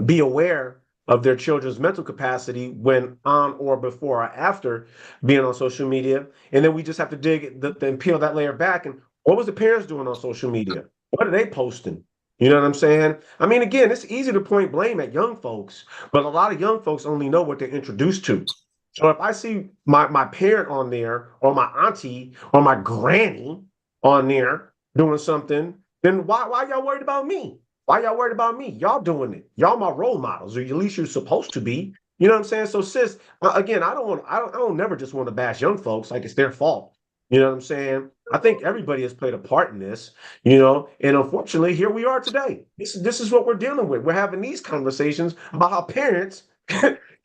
be aware of their children's mental capacity when on or before or after being on social media. And then we just have to and peel that layer back. And what was the parents doing on social media? What are they posting? You know what I'm saying? I mean, again, it's easy to point blame at young folks, but a lot of young folks only know what they're introduced to. So if I see my parent on there or my auntie or my granny on there doing something, then why y'all worried about me? Why y'all worried about me? Y'all doing it. Y'all my role models, or at least you're supposed to be. You know what I'm saying? So, sis, again, I don't never just want to bash young folks like it's their fault. You know what I'm saying? I think everybody has played a part in this. And unfortunately, here we are today. This is what we're dealing with. We're having these conversations about how parents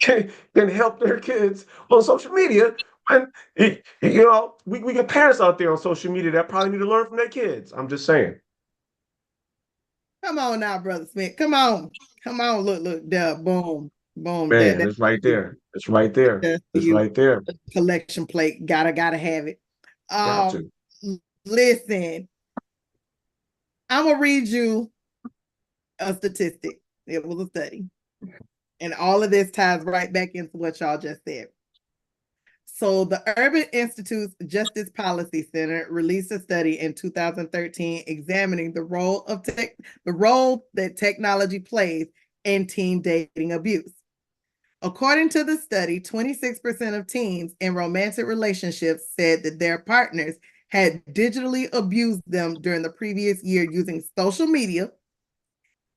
can help their kids on social media. And we get parents out there on social media that probably need to learn from their kids. I'm just saying. Come on now, Brother Smith. Come on. Come on. Look, there. Boom. Boom. Man, That's it's right there. It's right there. that's for It's you. right there. Collection plate. Gotta have it. Got to. Listen, I'm gonna read you a statistic. It was a study. And all of this ties right back into what y'all just said. So the Urban Institute's Justice Policy Center released a study in 2013 examining the role that technology plays in teen dating abuse. According to the study, 26% of teens in romantic relationships said that their partners had digitally abused them during the previous year using social media,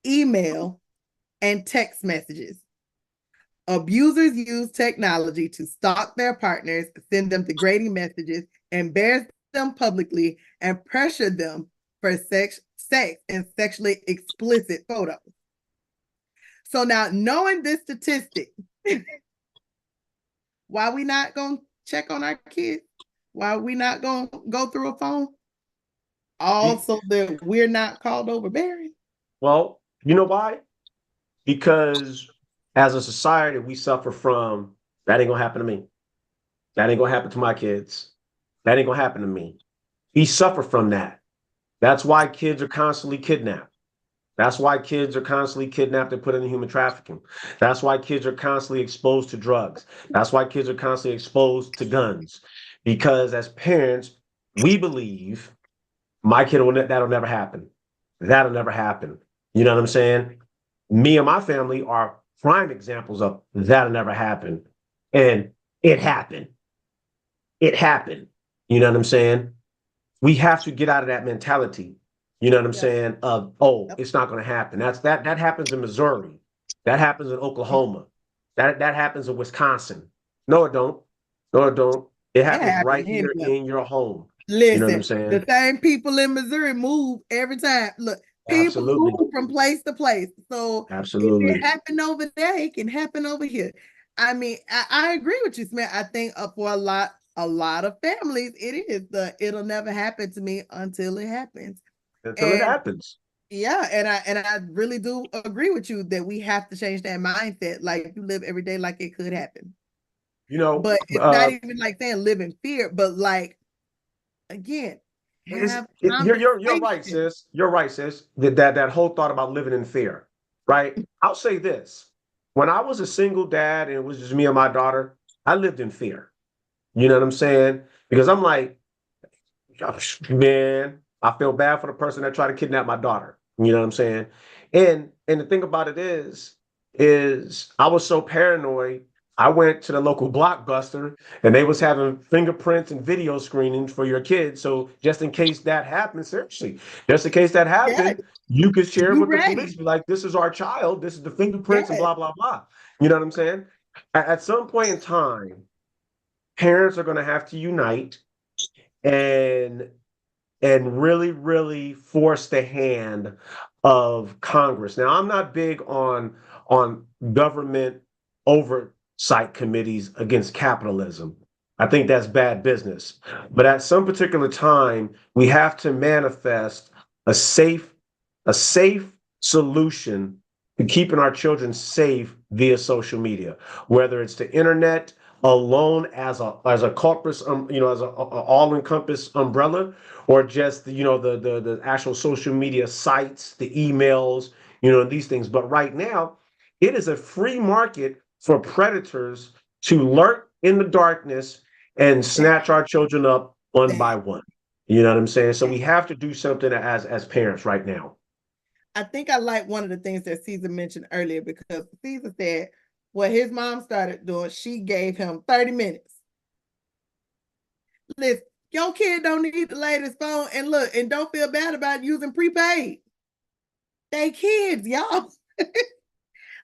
email, and text messages. Abusers use technology to stalk their partners, send them degrading messages, embarrass them publicly, and pressure them for sex and sexually explicit photos. So now, knowing this statistic, why we not gonna check on our kids? Why we not gonna go through a phone? Also, that we're not called overbearing. Well, you know why? Because as a society, we suffer from that ain't gonna happen to me. That ain't gonna happen to my kids. That ain't gonna happen to me. We suffer from that. That's why kids are constantly kidnapped. That's why kids are constantly kidnapped and put into human trafficking. That's why kids are constantly exposed to drugs. That's why kids are constantly exposed to guns. Because as parents, we believe my kid that'll never happen. That'll never happen. You know what I'm saying? Me and my family are prime examples of that'll never happen. And it happened. It happened. You know what I'm saying? We have to get out of that mentality. You know what I'm saying? Of it's not going to happen. That happens in Missouri. That happens in Oklahoma. That happens in Wisconsin. No, it don't. No, it don't. It happens right here in your home. Listen, you know what I'm saying? The same people in Missouri move every time. Look, people move from place to place. So absolutely, if it happened over there, it can happen over here. I mean, I agree with you, Smith. I think for a lot of families, it is it'll never happen to me until it happens. It happens. Yeah, and I really do agree with you that we have to change that mindset. Like you live every day like it could happen. You know, But it's not even like saying live in fear, but like, again, have you're right, conversations. sis. You're right, sis. That whole thought about living in fear, right? I'll say this: when I was a single dad and it was just me and my daughter, I lived in fear. You know what I'm saying? Because I'm like, man, I feel bad for the person that tried to kidnap my daughter. You know what I'm saying? And the thing about it is I was so paranoid. I went to the local Blockbuster and they was having fingerprints and video screenings for your kids. So just in case that happened, seriously, just in case that Yeah, happened, you could share it you with the police. ready. Be like, this is our child. This is the fingerprints and Yes. blah, blah, blah. You know what I'm saying? At some point in time, parents are going to have to unite and really, really force the hand of Congress. Now, I'm not big on government oversight committees against capitalism. I think that's bad business. But at some particular time, we have to manifest a safe, a safe solution to keeping our children safe via social media, whether it's the internet alone as a corpus, as a all-encompass umbrella, or just the actual social media sites, the emails, these things. But right now, it is a free market for predators to lurk in the darkness and That, snatch our children up one by that, one. You know what I'm saying? So that. we have to do something as parents right now. I think I like one of the things that Caesar mentioned earlier, because Caesar said what his mom started doing, she gave him 30 minutes. Listen, your kid don't need the latest phone, and look, and don't feel bad about using prepaid. They kids, y'all.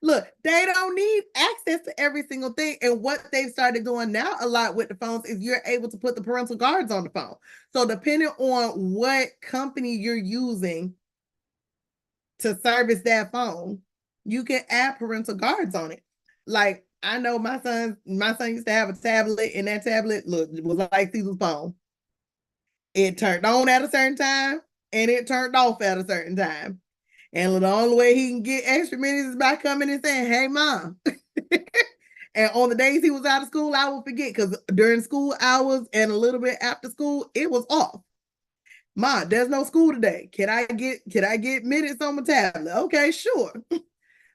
Look, they don't need access to every single thing. And what they've started doing now a lot with the phones is you're able to put the parental guards on the phone. So depending on what company you're using to service that phone, you can add parental guards on it. Like, I know my son used to have a tablet, and that tablet, look, it was like Caesar's phone. It turned on at a certain time and it turned off at a certain time. And the only way he can get extra minutes is by coming and saying, "Hey, mom." And on the days he was out of school, I will forget, because during school hours and a little bit after school, it was off. "Mom, there's no school today. Can I get minutes on my tablet?" "Okay, sure."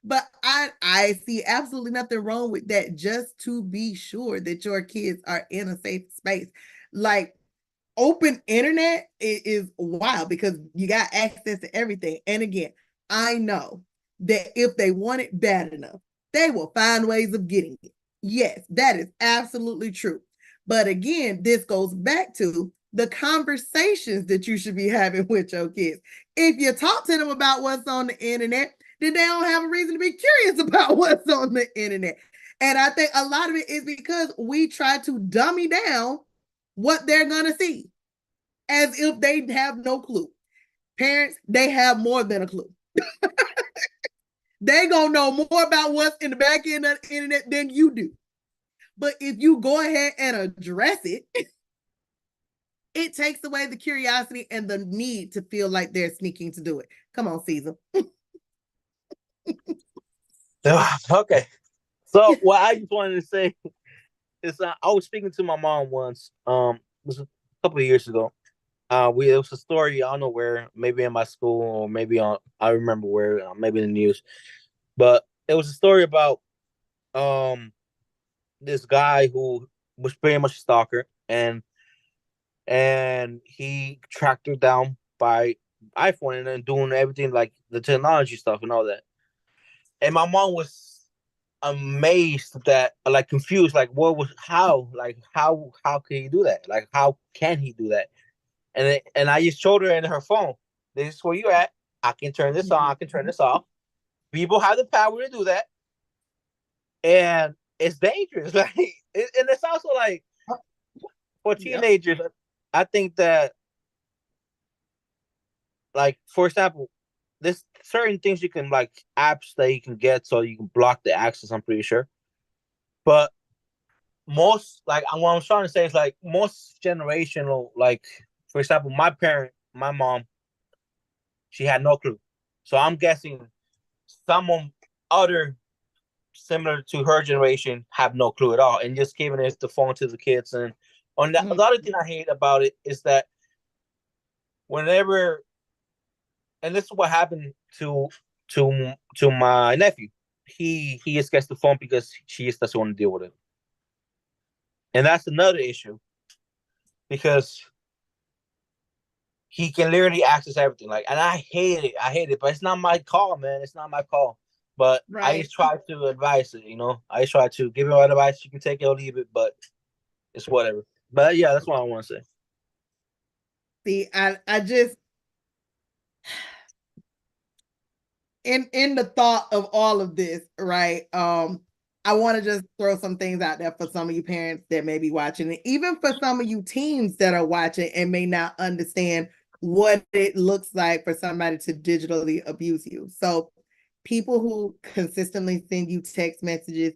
But I see absolutely nothing wrong with that, just to be sure that your kids are in a safe space. Like, open internet is wild because you got access to everything. And again, I know that if they want it bad enough, they will find ways of getting it. Yes, that is absolutely true. But again, this goes back to the conversations that you should be having with your kids. If you talk to them about what's on the internet, then they don't have a reason to be curious about what's on the internet. And I think a lot of it is because we try to dummy down what they're going to see as if they have no clue. Parents, they have more than a clue. They gonna know more about what's in the back end of the internet than you do. But if you go ahead and address it, it takes away the curiosity and the need to feel like they're sneaking to do it. Come on, Caesar. Okay. So what I just wanted to say is I was speaking to my mom once. It was a couple of years ago. It was a story, I don't know where, maybe in my school or maybe I remember where, maybe in the news. But it was a story about this guy who was pretty much a stalker, and he tracked her down by iPhone and then doing everything like the technology stuff and all that. And my mom was amazed, that like confused, like what was how can he do that? Like how can he do that? And I just showed her in her phone, "This is where you at. I can turn this on. I can turn this off. People have the power to do that, and it's dangerous." Like, and it's also like for teenagers. Yep. I think that, like, for example, there's certain things you can, like apps that you can get so you can block the access. I'm pretty sure, but most, like, what I'm trying to say is, like, most generational, like, for example, my mom, she had no clue. So I'm guessing someone other similar to her generation have no clue at all and just giving it the phone to the kids. And on that, the other thing I hate about it is that whenever, and this is what happened to my nephew, he just gets the phone because she just doesn't want to deal with it, and that's another issue because he can literally access everything. Like, and I hate it, but it's not my call, man. It's not my call. But I just try to advise it, I just try to give him advice. You can take it or leave it, but it's whatever. But yeah, that's what I want to say. See, I just in the thought of all of this, right? I want to just throw some things out there for some of you parents that may be watching, and even for some of you teens that are watching and may not understand what it looks like for somebody to digitally abuse you. So people who consistently send you text messages,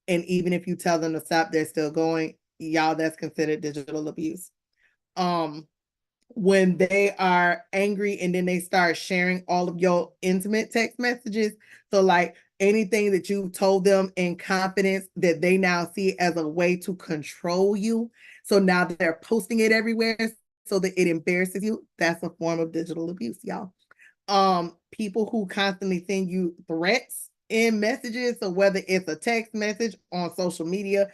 and even if you tell them to stop, they're still going, y'all, that's considered digital abuse. When they are angry and then they start sharing all of your intimate text messages. So like anything that you told them in confidence that they now see as a way to control you. So now they're posting it everywhere so that it embarrasses you. That's a form of digital abuse, y'all. People who constantly send you threats in messages. So whether it's a text message on social media,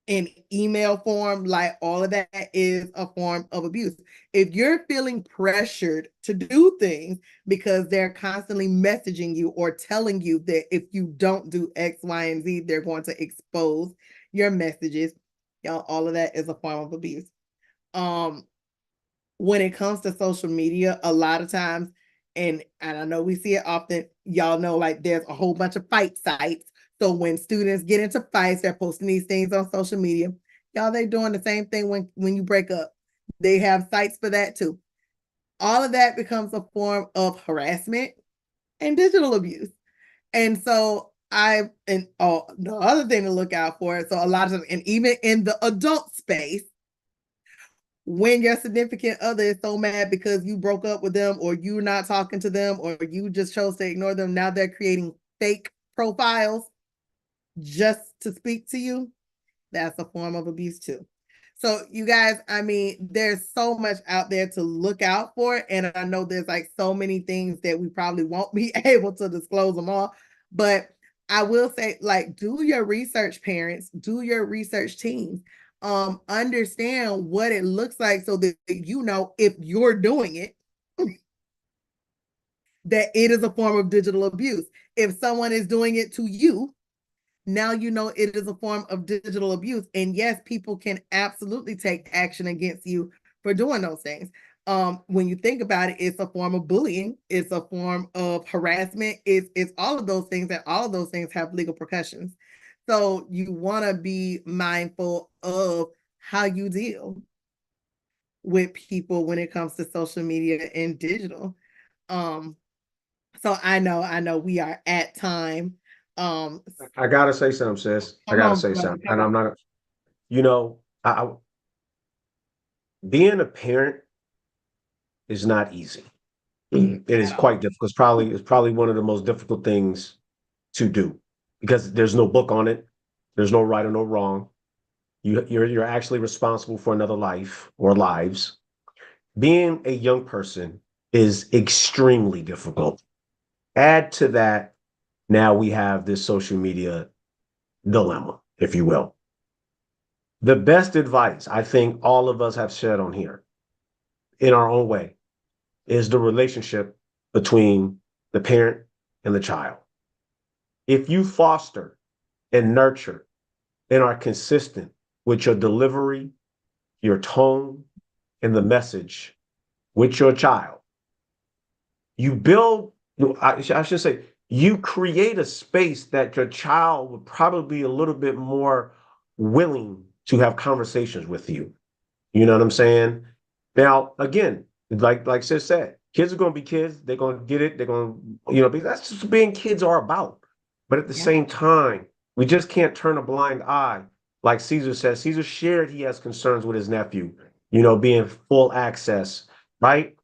in email form, like all of that is a form of abuse. If you're feeling pressured to do things because they're constantly messaging you or telling you that if you don't do X, Y, and Z, they're going to expose your messages, y'all, all of that is a form of abuse. When it comes to social media, a lot of times, and I know we see it often, y'all know, like there's a whole bunch of fight sites. So when students get into fights, they're posting these things on social media. Y'all, they're doing the same thing when you break up. They have sites for that too. All of that becomes a form of harassment and digital abuse. And so the other thing to look out for, so a lot of them, and even in the adult space, when your significant other is so mad because you broke up with them or you're not talking to them or you just chose to ignore them, now they're creating fake profiles just to speak to you. That's a form of abuse too. So you guys, I mean, there's so much out there to look out for. And I know there's like so many things that we probably won't be able to disclose them all. But I will say, like, do your research, parents, do your research teams. Understand what it looks like so that you know if you're doing it, that it is a form of digital abuse. If someone is doing it to you, now you know it is a form of digital abuse. And yes, people can absolutely take action against you for doing those things. When you think about it, it's a form of bullying, it's a form of harassment, it's all of those things, and all of those things have legal repercussions. So you want to be mindful of how you deal with people when it comes to social media and digital. So I know we are at time. I gotta say something, sis. I gotta say something, and I'm not. I being a parent is not easy. It is quite difficult. It's probably one of the most difficult things to do because there's no book on it. There's no right or no wrong. You're actually responsible for another life or lives. Being a young person is extremely difficult. Add to that, now we have this social media dilemma, if you will. The best advice I think all of us have shared on here in our own way is the relationship between the parent and the child. If you foster and nurture and are consistent with your delivery, your tone, and the message with your child, you build, I should say, you create a space that your child would probably be a little bit more willing to have conversations with you. You know what I'm saying? Now, again, like Sis said, kids are going to be kids. They're going to get it. They're going to, that's just what being kids are about. But at the same time, we just can't turn a blind eye. Like Caesar says, Caesar shared he has concerns with his nephew, being full access, right?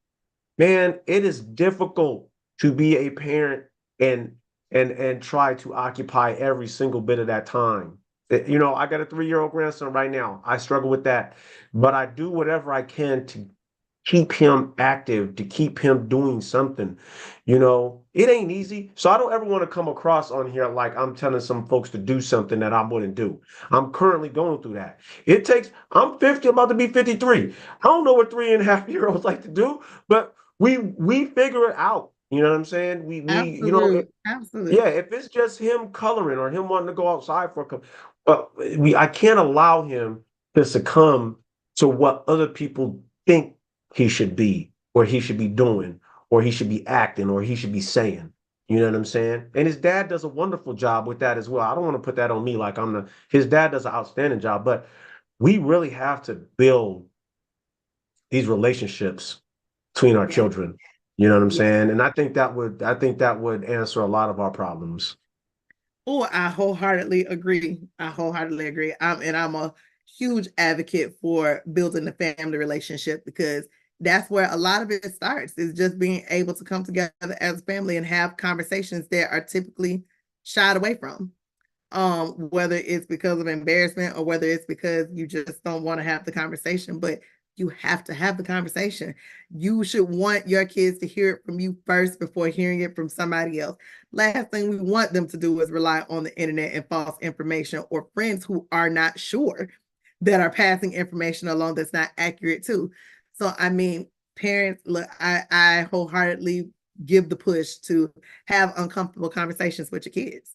Man, it is difficult to be a parent and and try to occupy every single bit of that time. You know, I got a 3-year-old grandson right now. I struggle with that, but I do whatever I can to keep him active, to keep him doing something. You know, it ain't easy. So I don't ever want to come across on here like I'm telling some folks to do something that I wouldn't do. I'm currently going through that. I'm 50, I'm about to be 53. I don't know what 3.5-year-olds like to do, but we figure it out. You know what I'm saying? You know, Absolute, absolute. yeah, if it's just him coloring or him wanting to go outside for I can't allow him to succumb to what other people think he should be, or he should be doing, or he should be acting, or he should be saying. You know what I'm saying? And his dad does a wonderful job with that as well. I don't want to put that on me like his dad does an outstanding job, but we really have to build these relationships between our Yeah. children. You know what I'm Yeah. saying? And I think that would answer a lot of our problems. Oh, I wholeheartedly agree. I wholeheartedly agree. I'm a huge advocate for building the family relationship because that's where a lot of it starts, is just being able to come together as a family and have conversations that are typically shied away from. Whether it's because of embarrassment or whether it's because you just don't want to have the conversation, but you have to have the conversation. You should want your kids to hear it from you first before hearing it from somebody else. Last thing we want them to do is rely on the internet and false information or friends who are not sure, that are passing information along that's not accurate too. So I mean, parents, look, I wholeheartedly give the push to have uncomfortable conversations with your kids.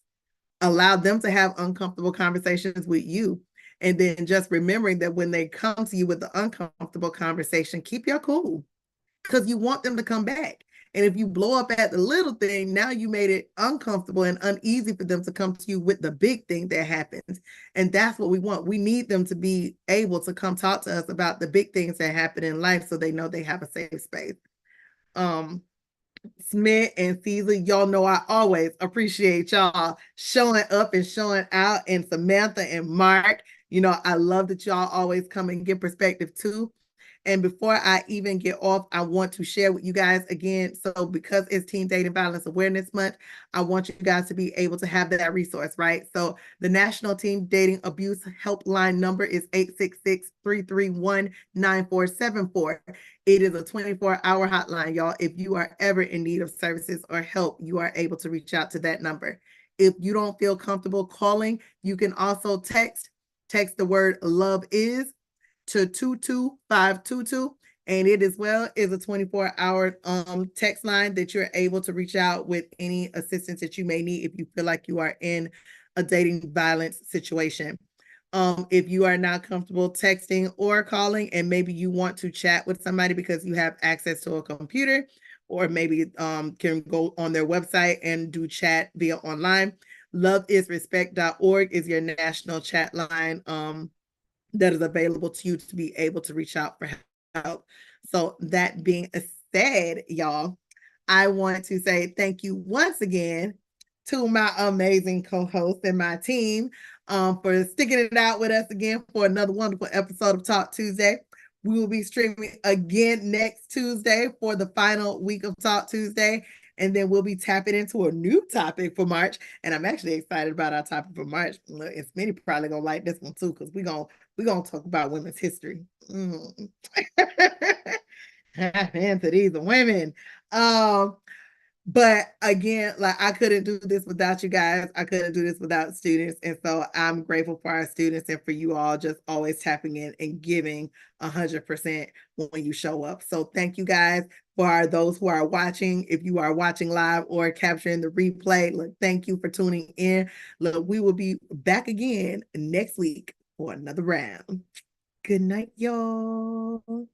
Allow them to have uncomfortable conversations with you. And then just remembering that when they come to you with the uncomfortable conversation, keep your cool, because you want them to come back. And if you blow up at the little thing, now you made it uncomfortable and uneasy for them to come to you with the big thing that happens. And that's what we want. We need them to be able to come talk to us about the big things that happen in life so they know they have a safe space. Smith and Caesar, y'all know I always appreciate y'all showing up and showing out, and Samantha and Mark. You know, I love that y'all always come and give perspective too. And before I even get off, I want to share with you guys again. So, because it's Teen Dating Violence Awareness Month, I want you guys to be able to have that resource, right? So, the National Teen Dating Abuse Helpline number is 866-331-9474. It is a 24-hour hotline, y'all. If you are ever in need of services or help, you are able to reach out to that number. If you don't feel comfortable calling, you can also text the word love is to 22522, and it as well is a 24-hour text line that you're able to reach out with any assistance that you may need if you feel like you are in a dating violence situation. If you are not comfortable texting or calling, and maybe you want to chat with somebody because you have access to a computer, or maybe can go on their website and do chat via online, loveisrespect.org is your national chat line that is available to you to be able to reach out for help. So that being said, y'all, I want to say thank you once again to my amazing co-host and my team for sticking it out with us again for another wonderful episode of Talk Tuesday. We will be streaming again next Tuesday for the final week of Talk Tuesday. And then we'll be tapping into a new topic for March. And I'm actually excited about our topic for March. And Smitty probably gonna like this one too, because we're gonna talk about women's history. Into these women. But again, like, I couldn't do this without you guys. I couldn't do this without students. And so I'm grateful for our students and for you all just always tapping in and giving 100% when you show up. So thank you guys. For those who are watching, if you are watching live or capturing the replay, look, thank you for tuning in. Look, we will be back again next week for another round. Good night, y'all.